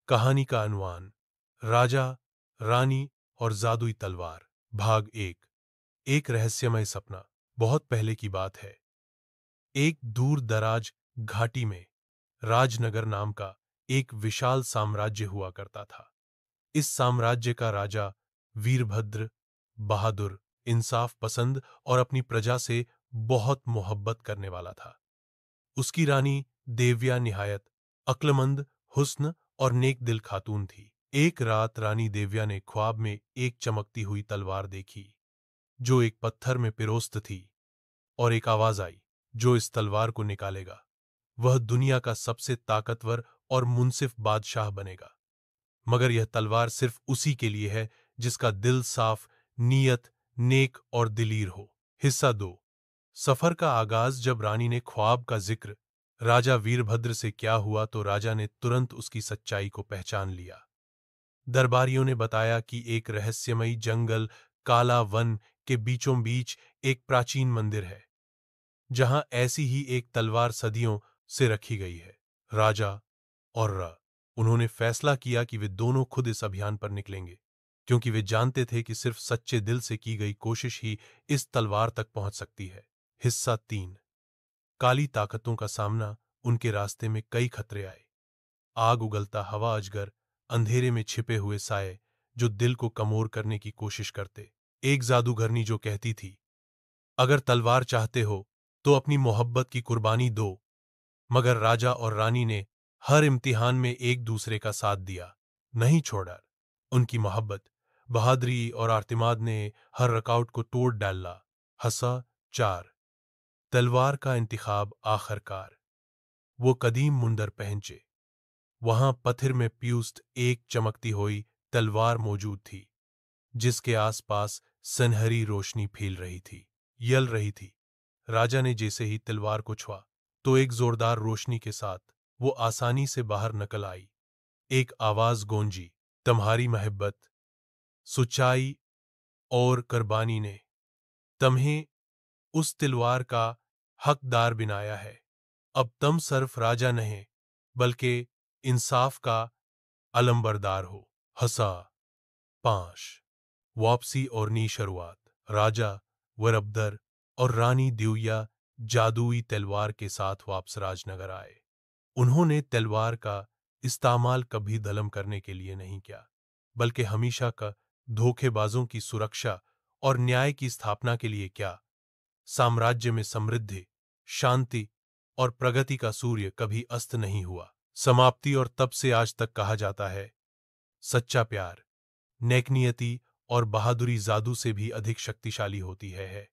कहानी का अनुमान। राजा, रानी और जादुई तलवार। भाग एक रहस्यमय सपना। बहुत पहले की बात है। एक दूर दराज घाटी में राजनगर नाम का एक विशाल साम्राज्य हुआ करता था। इस साम्राज्य का राजा वीरभद्र, बहादुर, इंसाफ पसंद और अपनी प्रजा से बहुत मोहब्बत करने वाला था। उसकी रानी देव्या निहायत अक्लमंद, हुस्न और नेक दिल खातून थी। एक रात रानी देव्या ने ख्वाब में एक चमकती हुई तलवार देखी जो एक पत्थर में पिरोस्त थी, और एक आवाज आई, जो इस तलवार को निकालेगा वह दुनिया का सबसे ताकतवर और मुनसिफ बादशाह बनेगा। मगर यह तलवार सिर्फ उसी के लिए है जिसका दिल साफ, नीयत नेक और दिलीर हो। हिस्सा 2। सफर का आगाज। जब रानी ने ख्वाब का जिक्र राजा वीरभद्र से किया हुआ तो राजा ने तुरंत उसकी सच्चाई को पहचान लिया। दरबारियों ने बताया कि एक रहस्यमयी जंगल, काला वन के बीचों बीच एक प्राचीन मंदिर है जहां ऐसी ही एक तलवार सदियों से रखी गई है। राजा और उन्होंने फैसला किया कि वे दोनों खुद इस अभियान पर निकलेंगे, क्योंकि वे जानते थे कि सिर्फ सच्चे दिल से की गई कोशिश ही इस तलवार तक पहुंच सकती है। हिस्सा 3। काली ताकतों का सामना। उनके रास्ते में कई खतरे आए। आग उगलता हवा अजगर, अंधेरे में छिपे हुए साये जो दिल को कमोर करने की कोशिश करते। एक जादूगरनी जो कहती थी, अगर तलवार चाहते हो तो अपनी मोहब्बत की कुर्बानी दो। मगर राजा और रानी ने हर इम्तिहान में एक दूसरे का साथ दिया, नहीं छोड़ा। उनकी मोहब्बत, बहादुरी और आर्तिमाद ने हर रुकावट को तोड़ डाला। हसा 4। तलवार का इंतखाब। आखिरकार वो कदीम मुंदर पहुंचे। वहां पत्थर में प्यूस्त एक चमकती हुई तलवार मौजूद थी जिसके आसपास सनहरी रोशनी फैल रही थी, यल रही थी। राजा ने जैसे ही तलवार को छुआ तो एक जोरदार रोशनी के साथ वो आसानी से बाहर निकल आई। एक आवाज गूंजी, तुम्हारी मोहब्बत, सच्चाई और कुर्बानी ने तुम्हें उस तलवार का हकदार बनाया है। अब तुम सिर्फ राजा नहीं बल्कि इंसाफ का अलंबरदार हो। हसा 5। वापसी और नई शुरुआत। राजा वीरभद्र और रानी देव्या जादुई तलवार के साथ वापस राजनगर आए। उन्होंने तलवार का इस्तेमाल कभी धर्म करने के लिए नहीं किया, बल्कि हमेशा का धोखेबाजों की सुरक्षा और न्याय की स्थापना के लिए किया। साम्राज्य में समृद्धि, शांति और प्रगति का सूर्य कभी अस्त नहीं हुआ। समाप्ति। और तब से आज तक कहा जाता है, सच्चा प्यार, नेकनियति और बहादुरी जादू से भी अधिक शक्तिशाली होती है।